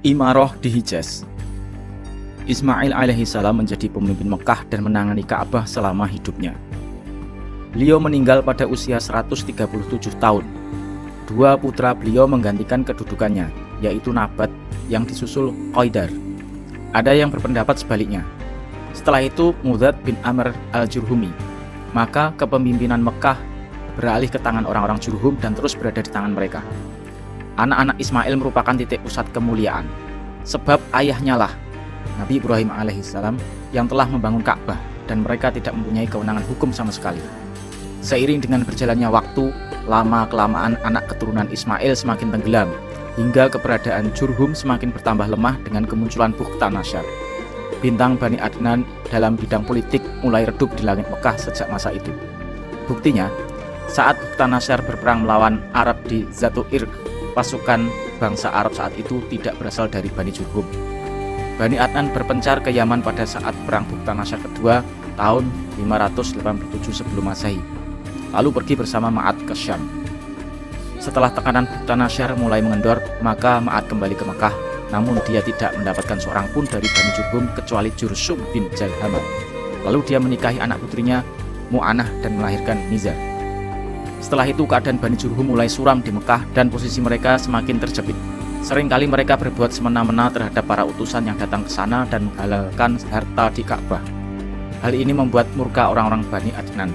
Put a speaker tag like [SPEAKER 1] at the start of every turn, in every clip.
[SPEAKER 1] Imarah di Hijaz. Ismail alaihissalam menjadi pemimpin Mekah dan menangani Ka'bah selama hidupnya. Beliau meninggal pada usia 137 tahun. Dua putra beliau menggantikan kedudukannya, yaitu Nabat yang disusul Qaidar. Ada yang berpendapat sebaliknya. Setelah itu Mudad bin Amr al-Jurhumi. Maka kepemimpinan Mekah beralih ke tangan orang-orang Jurhum dan terus berada di tangan mereka. Anak-anak Ismail merupakan titik pusat kemuliaan, sebab ayahnya lah Nabi Ibrahim alaihissalam yang telah membangun Ka'bah dan mereka tidak mempunyai kewenangan hukum sama sekali. Seiring dengan berjalannya waktu, lama-kelamaan anak keturunan Ismail semakin tenggelam, hingga keberadaan Jurhum semakin bertambah lemah dengan kemunculan Bukhtanasar. Bintang Bani Adnan dalam bidang politik mulai redup di langit Mekah sejak masa itu. Buktinya, saat Bukhtanasar berperang melawan Arab di Zatu Irq, pasukan bangsa Arab saat itu tidak berasal dari Bani Jurhum. Bani Adnan berpencar ke Yaman pada saat perang Bukhtanasar kedua tahun 587 sebelum Masehi, lalu pergi bersama Ma'ad ke Syam. Setelah tekanan Bukhtanasar mulai mengendor, maka Ma'ad kembali ke Mekah, namun dia tidak mendapatkan seorang pun dari Bani Jurhum kecuali Jursum bin Jalhamah. Lalu dia menikahi anak putrinya Mu'anah dan melahirkan Nizar. Setelah itu keadaan Bani Jurhum mulai suram di Mekah dan posisi mereka semakin terjepit. Seringkali mereka berbuat semena-mena terhadap para utusan yang datang ke sana dan menghalalkan harta di Ka'bah. Hal ini membuat murka orang-orang Bani Adnan.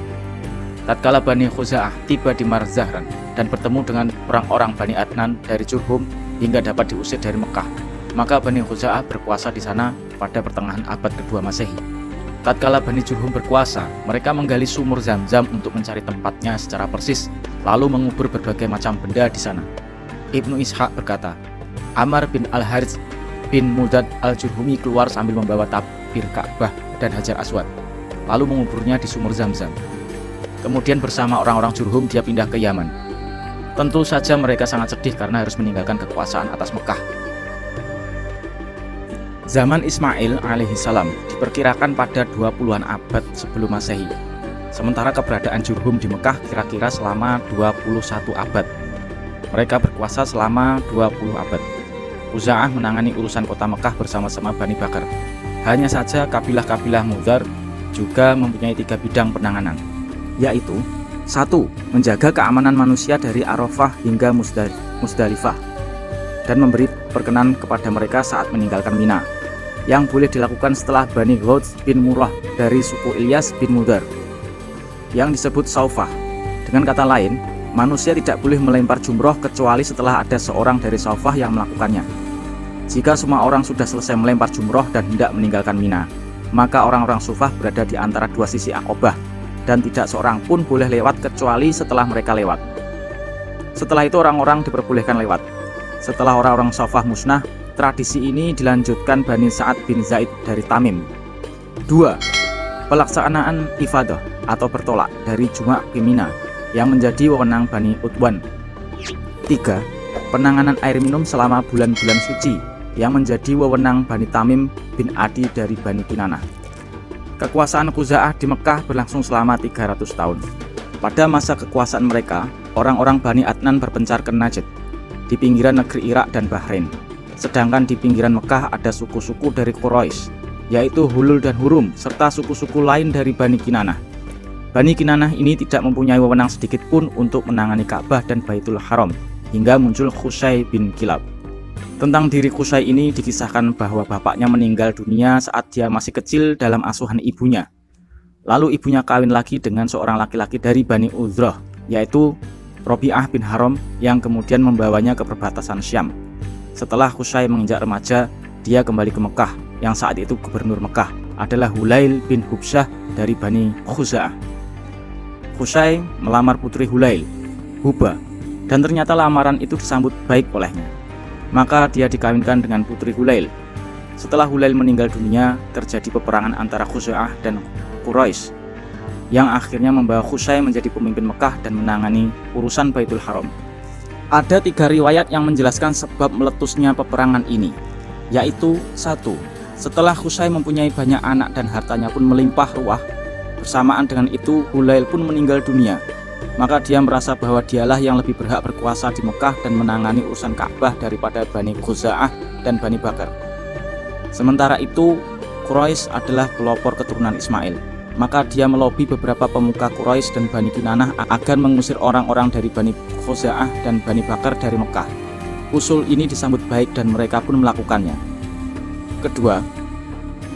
[SPEAKER 1] Tatkala Bani Khuza'ah tiba di Mar Zahran dan bertemu dengan orang-orang Bani Adnan dari Jurhum hingga dapat diusir dari Mekah, maka Bani Khuza'ah berkuasa di sana pada pertengahan abad kedua Masehi. Tatkala Bani Jurhum berkuasa, mereka menggali sumur Zam-Zam untuk mencari tempatnya secara persis, lalu mengubur berbagai macam benda di sana. Ibnu Ishaq berkata, Amr bin Al-Harits bin Mudad al-Jurhumi keluar sambil membawa tabir Ka'bah dan Hajar Aswad, lalu menguburnya di sumur Zam-Zam. Kemudian bersama orang-orang Jurhum dia pindah ke Yaman. Tentu saja mereka sangat sedih karena harus meninggalkan kekuasaan atas Mekah. Zaman Ismail alaihissalam diperkirakan pada 20-an abad sebelum Masehi. Sementara keberadaan Jurhum di Mekah kira-kira selama 21 abad. Mereka berkuasa selama 20 abad. Khuza'ah menangani urusan kota Mekah bersama-sama Bani Bakar. Hanya saja kabilah-kabilah Mudhar juga mempunyai 3 bidang penanganan, yaitu 1. Menjaga keamanan manusia dari Arafah hingga Musdalifah dan memberi perkenan kepada mereka saat meninggalkan Mina, yang boleh dilakukan setelah Bani Ghauz bin Murrah dari suku Ilyas bin Mudhar, yang disebut Saufah. Dengan kata lain, manusia tidak boleh melempar jumroh kecuali setelah ada seorang dari Saufah yang melakukannya. Jika semua orang sudah selesai melempar jumroh dan hendak meninggalkan Mina, maka orang-orang Sufah berada di antara dua sisi Aqobah dan tidak seorang pun boleh lewat kecuali setelah mereka lewat. Setelah itu orang-orang diperbolehkan lewat. Setelah orang-orang Saufah musnah, tradisi ini dilanjutkan Bani Sa'ad bin Zaid dari Tamim. 2. Pelaksanaan ifadah atau bertolak dari Juma' ke Mina yang menjadi wewenang Bani Utwan. 3. Penanganan air minum selama bulan-bulan suci yang menjadi wewenang Bani Tamim bin Adi dari Bani Kinanah. Kekuasaan Khuza'ah di Mekah berlangsung selama 300 tahun. Pada masa kekuasaan mereka, orang-orang Bani Adnan berpencar ke Najd, di pinggiran negeri Irak dan Bahrain. Sedangkan di pinggiran Mekah ada suku-suku dari Quraisy, yaitu Hulul dan Hurum, serta suku-suku lain dari Bani Kinanah. Bani Kinanah ini tidak mempunyai wewenang sedikit pun untuk menangani Ka'bah dan Baitul Haram, hingga muncul Qusay bin Kilab. Tentang diri Qusay ini dikisahkan bahwa bapaknya meninggal dunia saat dia masih kecil dalam asuhan ibunya. Lalu ibunya kawin lagi dengan seorang laki-laki dari Bani Uzrah, yaitu Robi'ah bin Haram, yang kemudian membawanya ke perbatasan Syam. Setelah Qusay menginjak remaja, dia kembali ke Mekah, yang saat itu gubernur Mekah adalah Hulail bin Hubsyah dari Bani Khuza'ah. Qusay melamar putri Hulail, Hubah, dan ternyata lamaran itu disambut baik olehnya. Maka dia dikawinkan dengan putri Hulail. Setelah Hulail meninggal dunia, terjadi peperangan antara Khuza'ah dan Quraisy, yang akhirnya membawa Qusay menjadi pemimpin Mekah dan menangani urusan Baitul Haram. Ada 3 riwayat yang menjelaskan sebab meletusnya peperangan ini, yaitu 1. Setelah Qusay mempunyai banyak anak dan hartanya pun melimpah ruah, bersamaan dengan itu Hulail pun meninggal dunia, maka dia merasa bahwa dialah yang lebih berhak berkuasa di Mekah dan menangani urusan Ka'bah daripada Bani Khuza'ah dan Bani Bakar. Sementara itu, Quraisy adalah pelopor keturunan Ismail. Maka dia melobi beberapa pemuka Quraisy dan Bani Kinanah agar mengusir orang-orang dari Bani Khuza'ah dan Bani Bakar dari Mekah. Usul ini disambut baik dan mereka pun melakukannya. Kedua,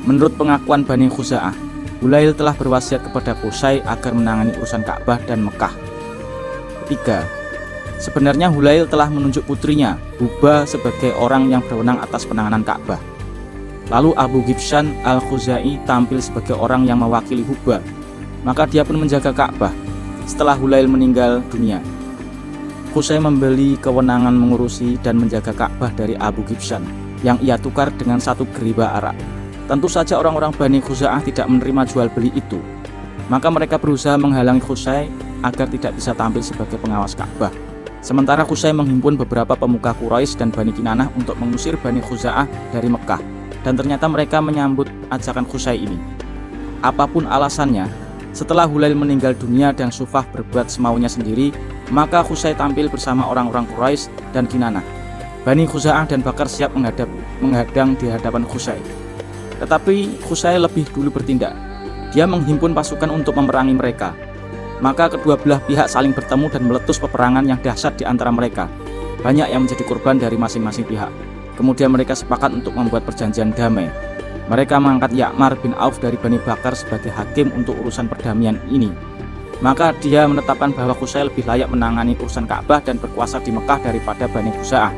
[SPEAKER 1] menurut pengakuan Bani Khuza'ah, Hulail telah berwasiat kepada Qusay agar menangani urusan Ka'bah dan Mekah. Ketiga, sebenarnya Hulail telah menunjuk putrinya, Huba, sebagai orang yang berwenang atas penanganan Ka'bah. Lalu Abu Ghibshan al-Khuzai tampil sebagai orang yang mewakili Huba, maka dia pun menjaga Ka'bah setelah Hulail meninggal dunia. Qusay membeli kewenangan mengurusi dan menjaga Ka'bah dari Abu Ghibshan yang ia tukar dengan satu geriba arak. Tentu saja orang-orang Bani Khuza'ah tidak menerima jual beli itu, maka mereka berusaha menghalangi Qusay agar tidak bisa tampil sebagai pengawas Ka'bah. Sementara Qusay menghimpun beberapa pemuka Quraisy dan Bani Kinanah untuk mengusir Bani Khuza'ah dari Mekah, dan ternyata mereka menyambut ajakan Qusay ini. Apapun alasannya, setelah Hulail meninggal dunia dan Sufah berbuat semaunya sendiri, maka Qusay tampil bersama orang-orang Quraisy dan Kinanah. Bani Khuza'ah dan Bakar siap menghadang di hadapan Qusay. Tetapi Qusay lebih dulu bertindak. Dia menghimpun pasukan untuk memerangi mereka. Maka kedua belah pihak saling bertemu dan meletus peperangan yang dahsyat di antara mereka. Banyak yang menjadi korban dari masing-masing pihak. Kemudian mereka sepakat untuk membuat perjanjian damai. Mereka mengangkat Ya'mar bin Auf dari Bani Bakar sebagai hakim untuk urusan perdamaian ini. Maka dia menetapkan bahwa Qusay lebih layak menangani urusan Ka'bah dan berkuasa di Mekah daripada Bani Khuza'ah.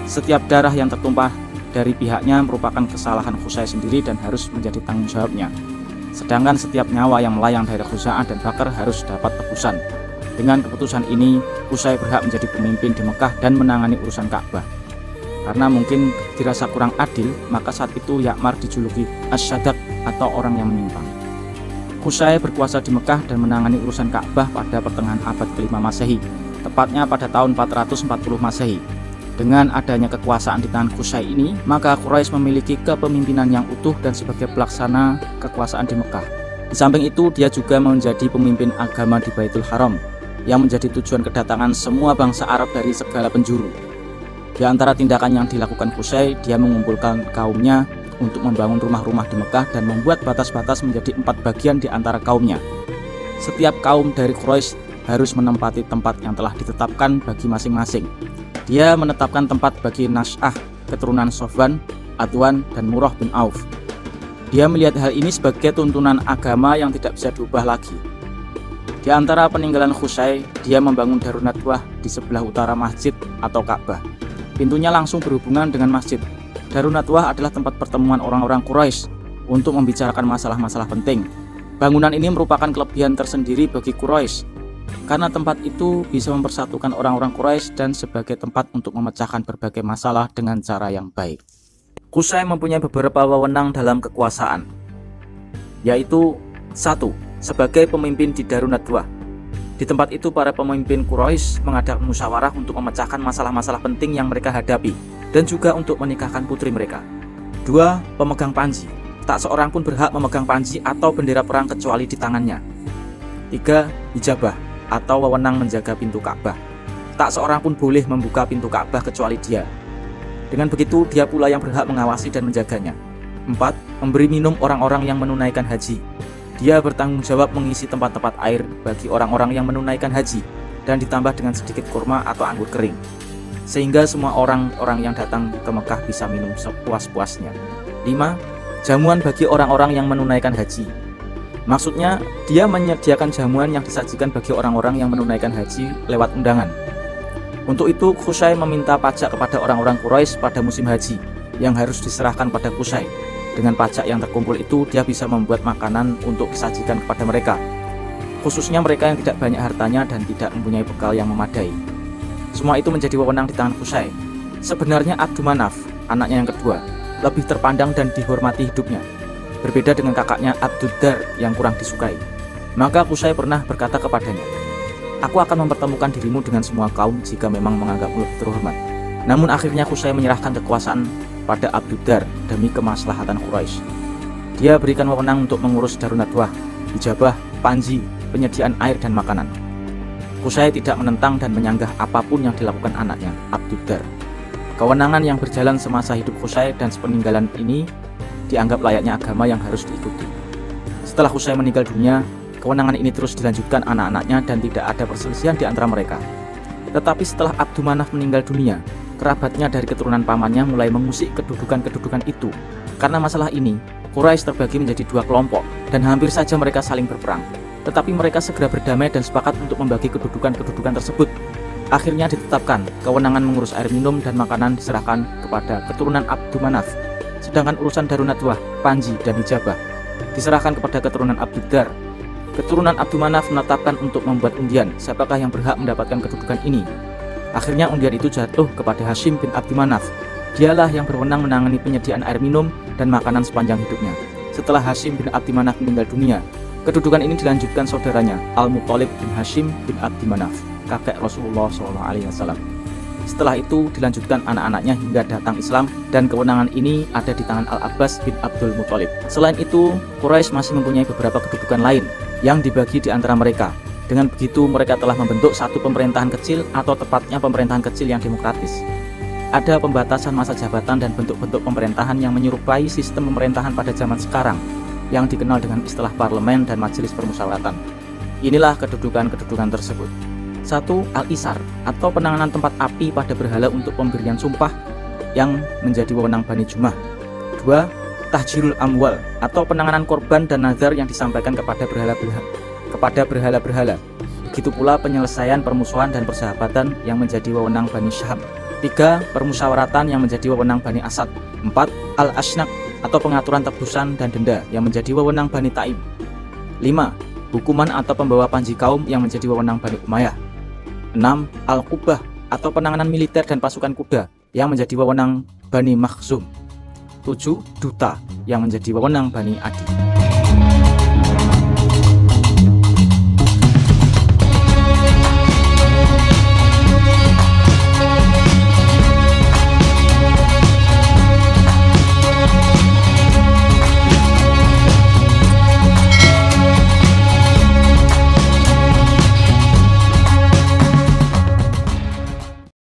[SPEAKER 1] Setiap darah yang tertumpah dari pihaknya merupakan kesalahan Qusay sendiri dan harus menjadi tanggung jawabnya. Sedangkan setiap nyawa yang melayang dari Khuza'ah dan Bakar harus dapat tebusan. Dengan keputusan ini, Qusay berhak menjadi pemimpin di Mekah dan menangani urusan Ka'bah. Karena mungkin dirasa kurang adil, maka saat itu Ya'mar dijuluki As-Sadaq atau orang yang menyimpang. Qusay berkuasa di Mekah dan menangani urusan Ka'bah pada pertengahan abad ke-5 Masehi, tepatnya pada tahun 440 Masehi. Dengan adanya kekuasaan di tangan Qusay ini, maka Quraisy memiliki kepemimpinan yang utuh dan sebagai pelaksana kekuasaan di Mekah. Di samping itu, dia juga menjadi pemimpin agama di Baitul Haram, yang menjadi tujuan kedatangan semua bangsa Arab dari segala penjuru. Di antara tindakan yang dilakukan Qusay, dia mengumpulkan kaumnya untuk membangun rumah-rumah di Mekah dan membuat batas-batas menjadi 4 bagian di antara kaumnya. Setiap kaum dari Quraisy harus menempati tempat yang telah ditetapkan bagi masing-masing. Dia menetapkan tempat bagi Nas'ah, keturunan Sofwan, Adwan, dan Murrah bin Auf. Dia melihat hal ini sebagai tuntunan agama yang tidak bisa diubah lagi. Di antara peninggalan Qusay, dia membangun Darun Nadwah di sebelah utara masjid atau Ka'bah. Pintunya langsung berhubungan dengan masjid. Darun Nadwah adalah tempat pertemuan orang-orang Quraisy untuk membicarakan masalah-masalah penting. Bangunan ini merupakan kelebihan tersendiri bagi Quraisy, karena tempat itu bisa mempersatukan orang-orang Quraisy dan sebagai tempat untuk memecahkan berbagai masalah dengan cara yang baik. Qusay mempunyai beberapa wewenang dalam kekuasaan, yaitu 1. Sebagai pemimpin di Darun Nadwah. Di tempat itu para pemimpin Quraisy mengadakan musyawarah untuk memecahkan masalah-masalah penting yang mereka hadapi dan juga untuk menikahkan putri mereka. 2. Pemegang panji. Tak seorang pun berhak memegang panji atau bendera perang kecuali di tangannya. 3. Hijabah atau wewenang menjaga pintu Ka'bah. Tak seorang pun boleh membuka pintu Ka'bah kecuali dia. Dengan begitu dia pula yang berhak mengawasi dan menjaganya. 4. Memberi minum orang-orang yang menunaikan haji. Dia bertanggung jawab mengisi tempat-tempat air bagi orang-orang yang menunaikan haji dan ditambah dengan sedikit kurma atau anggur kering, sehingga semua orang-orang yang datang ke Mekah bisa minum sepuas-puasnya. 5. Jamuan bagi orang-orang yang menunaikan haji. Maksudnya, dia menyediakan jamuan yang disajikan bagi orang-orang yang menunaikan haji lewat undangan. Untuk itu, Qusay meminta pajak kepada orang-orang Quraisy pada musim haji yang harus diserahkan pada Qusay. Dengan pajak yang terkumpul itu, dia bisa membuat makanan untuk disajikan kepada mereka, khususnya mereka yang tidak banyak hartanya dan tidak mempunyai bekal yang memadai. Semua itu menjadi wewenang di tangan Qusay. Sebenarnya Abdu Manaf, anaknya yang kedua, lebih terpandang dan dihormati hidupnya, berbeda dengan kakaknya Abduddar yang kurang disukai. Maka Qusay pernah berkata kepadanya, "Aku akan mempertemukan dirimu dengan semua kaum jika memang menganggapmu lebih terhormat." Namun akhirnya Qusay menyerahkan kekuasaan pada Abduddar demi kemaslahatan Quraisy. Dia berikan wewenang untuk mengurus Darun Nadwah, hijabah, panji, penyediaan air dan makanan. Qusay tidak menentang dan menyanggah apapun yang dilakukan anaknya, Abd-Dar. Kewenangan yang berjalan semasa hidup Qusay dan sepeninggalan ini dianggap layaknya agama yang harus diikuti. Setelah Qusay meninggal dunia, kewenangan ini terus dilanjutkan anak-anaknya dan tidak ada perselisihan di antara mereka. Tetapi setelah Abdu Manaf meninggal dunia, kerabatnya dari keturunan pamannya mulai mengusik kedudukan-kedudukan itu. Karena masalah ini, Quraisy terbagi menjadi dua kelompok dan hampir saja mereka saling berperang. Tetapi mereka segera berdamai dan sepakat untuk membagi kedudukan-kedudukan tersebut. Akhirnya ditetapkan kewenangan mengurus air minum dan makanan diserahkan kepada keturunan Abdu Manaf, sedangkan urusan Darunadwah, Panji, dan Hijabah diserahkan kepada keturunan Abd-Dar. Keturunan Abdu Manaf menetapkan untuk membuat undian siapakah yang berhak mendapatkan kedudukan ini. Akhirnya undian itu jatuh kepada Hashim bin Abdi Manaf. Dialah yang berwenang menangani penyediaan air minum dan makanan sepanjang hidupnya. Setelah Hashim bin Abdi Manaf meninggal dunia, kedudukan ini dilanjutkan saudaranya Al-Muthalib bin Hashim bin Abdi Manaf, kakek Rasulullah SAW. Setelah itu dilanjutkan anak-anaknya hingga datang Islam dan kewenangan ini ada di tangan Al-Abbas bin Abdul Muthalib. Selain itu, Quraisy masih mempunyai beberapa kedudukan lain yang dibagi di antara mereka. Dengan begitu mereka telah membentuk satu pemerintahan kecil atau tepatnya pemerintahan kecil yang demokratis. Ada pembatasan masa jabatan dan bentuk-bentuk pemerintahan yang menyerupai sistem pemerintahan pada zaman sekarang yang dikenal dengan istilah parlemen dan majelis permusyawaratan. Inilah kedudukan-kedudukan tersebut. 1. Al-Isar atau penanganan tempat api pada berhala untuk pemberian sumpah yang menjadi wewenang Bani Jumah. 2. Tahjirul Amwal atau penanganan korban dan nazar yang disampaikan kepada berhala-berhala. Begitu pula penyelesaian permusuhan dan persahabatan yang menjadi wewenang Bani Syahab. 3. Permusyawaratan yang menjadi wewenang Bani Asad. 4. Al-Ashnaq atau pengaturan tebusan dan denda yang menjadi wewenang Bani Taim. 5. Hukuman atau pembawa panji kaum yang menjadi wewenang Bani Umayyah. 6. Al-Qubah atau penanganan militer dan pasukan kuda yang menjadi wewenang Bani Makhzum. 7. Duta yang menjadi wewenang Bani Adi.